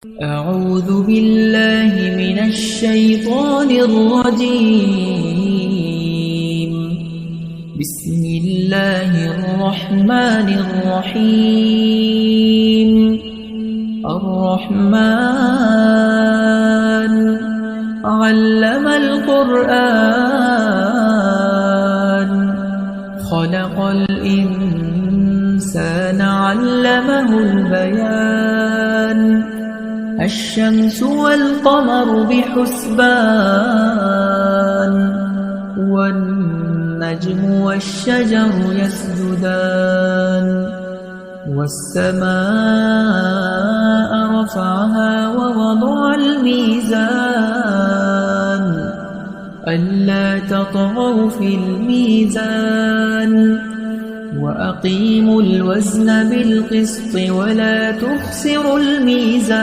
أعوذ بالله من الشيطان الرجيم. بسم الله الرحمن الرحيم. الرحمن علم القرآن خلق الإنسان علمه البيان الشمس والقمر بحسبان والنجم والشجر يسجدان والسماء رفعها ووضع الميزان ألا تطغوا في الميزان وأقيموا الوزن بالقسط ولا تخسروا الميزان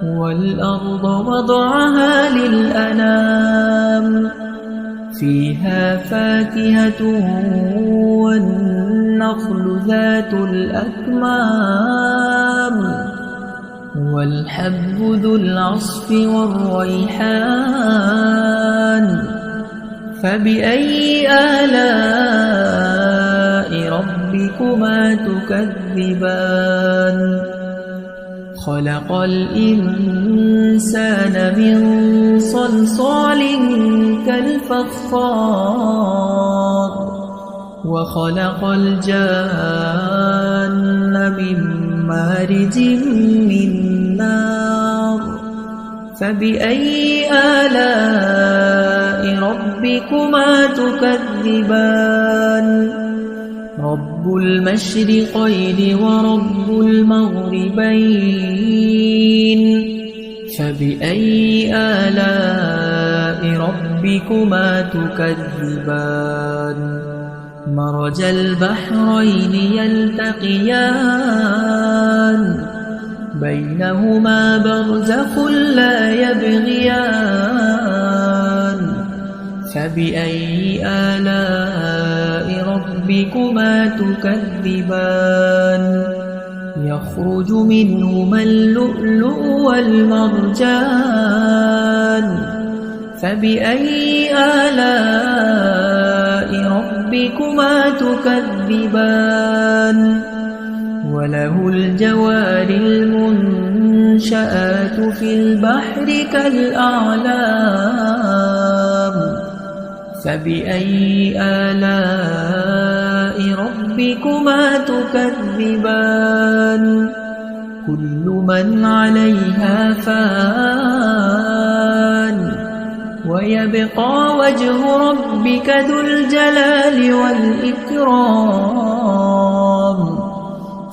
والأرض وضعها للأنام فيها فاكهة والنخل ذات الأكمام والحب ذو العصف والريحان فبأي آلاء ربكما تكذبان خلق الإنسان من صلصال كالفخار وخلق الجان من مارج من نار فبأي آلاء ربكما تكذبان رب المشرقين ورب المغربين فبأي آلاء ربكما تكذبان مرج البحرين يلتقيان بينهما برزخ لا يبغيان فبأي آلاء ربكما تكذبان يخرج منهما اللؤلؤ والمرجان فبأي آلاء ربكما تكذبان وله الجوار المنشآت في البحر كالأعلام فبأي آلاء ربكما تكذبان كل من عليها فان ويبقى وجه ربك ذو الجلال والإكرام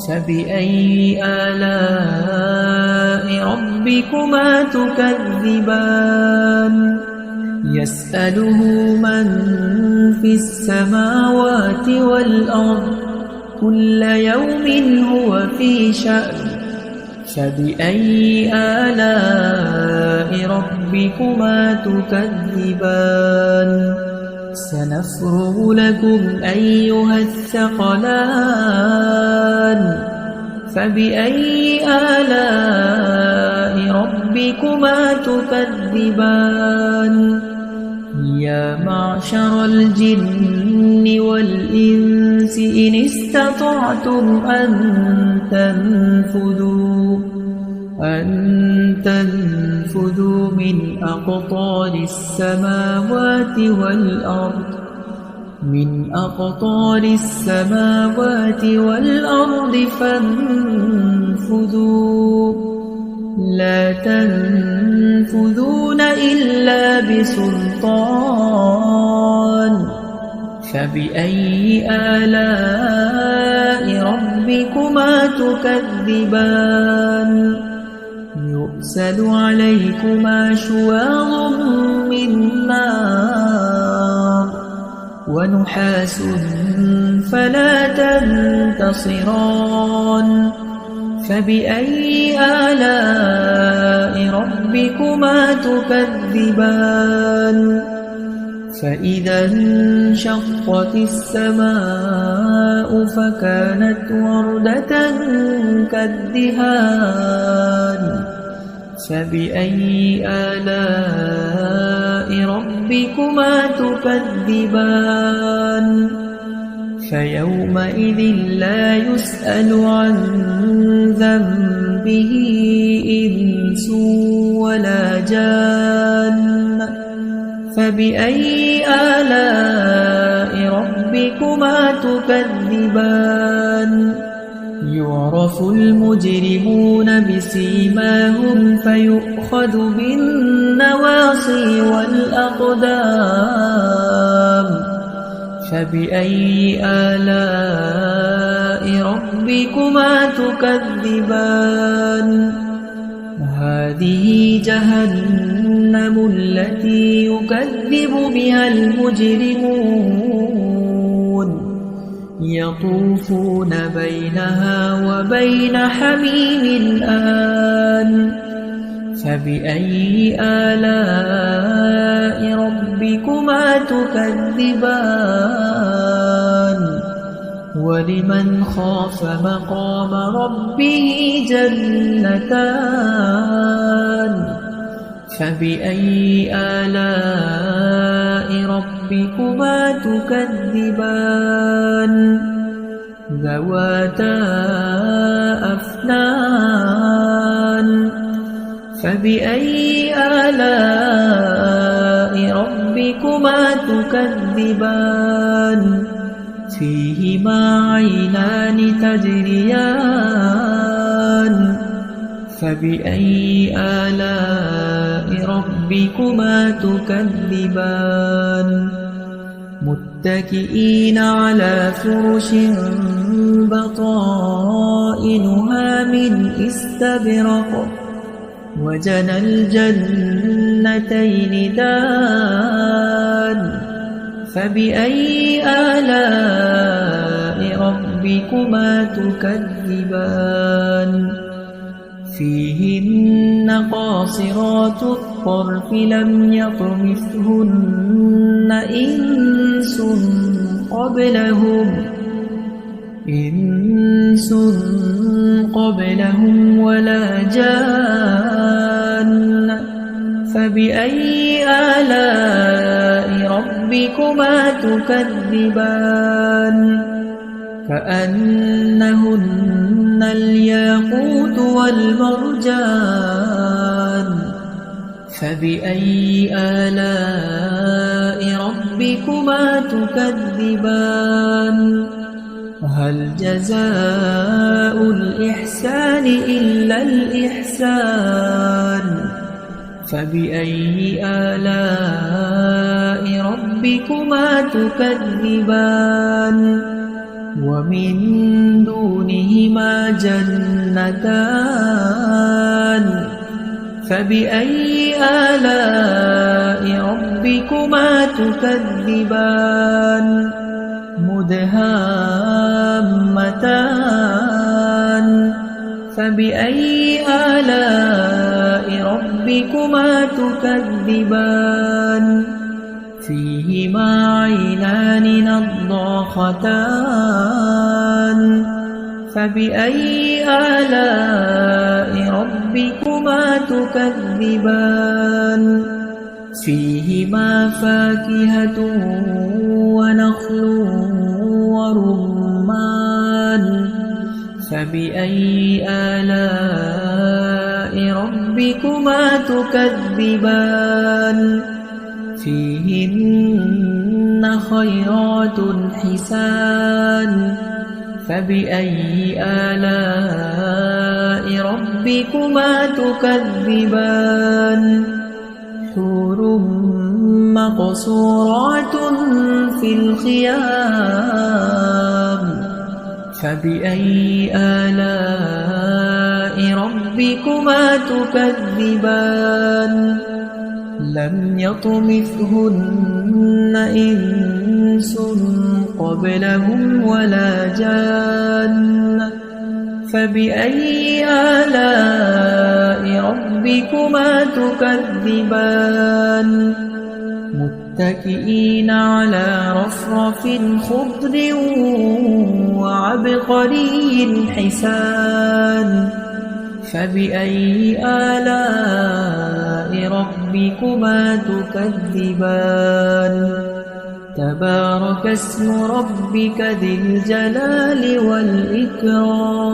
فبأي آلاء ربكما تكذبان يسأله من في السماوات والأرض كل يوم هو في شأن فبأي آلاء ربكما تكذبان سنفرغ لكم أيها الثقلان فبأي آلاء ربكما تكذبان يا معشر الجن والإنس إن استطعتم أن تنفذوا من أقطار السماوات والأرض فانفذوا لا تنفذون إلا بسلطان فبأي آلاء ربكما تكذبان يرسل عليكما شواظ من نار ونحاس فلا تنتصران فبأي آلاء ربكما تكذبان فإذا انشقت السماء فكانت وردة كالدهان فبأي آلاء ربكما تكذبان فيومئذ لا يسأل عن ذنبه إنس ولا جان فبأي آلاء ربكما تكذبان يعرف المجرمون بسيماهم فيؤخذ بالنواصي والأقدام فبأي آلاء ربكما تكذبان هذه جهنم التي يكذب بها المجرمون يطوفون بينها وبين حميم آن فبأي آلاء ربكما تكذبان ولمن خاف مقام ربه جنتان فبأي آلاء ربكما تكذبان ذواتا أفنان فبأي آلاء ربكما تكذبان فيهما عينان تجريان فبأي آلاء ربكما تكذبان متكئين على فرش بطائنها من استبرق وجنى الجنتين دان فبأي آلاء ربكما تكذبان فيهن قاصرات الطرف لم يطمثهن إنس قبلهم ولا جان فبأي آلاء ربكما تكذبان كأنهن الياقوت والمرجان فبأي آلاء ربكما تكذبان هل جزاء الإحسان إلا الإحسان فبأي آلاء ربكما تكذبان ومن دونهما جنتان فبأي آلاء ربكما تكذبان مدهامتان فبأي آلاء ربكما تكذبان فيهما عينان نضاختان فبأي آلاء ربكما تكذبان فيهما فاكهة ونخل ورمان فبأي آلاء ربكما تكذبان فيهن خيرات حسان فبأي آلاء ربكما تكذبان حور مقصورات في الخيام فبأي آلاء ربكما تكذبان لم يطمثهن إنس قبلهم ولا جان فبأي آلاء ربكما تكذبان متكئين على رفرف خضر وعبقري حسان فبأي آلاء ربكما تكذبان تبارك اسم ربك ذي الجلال والإكرام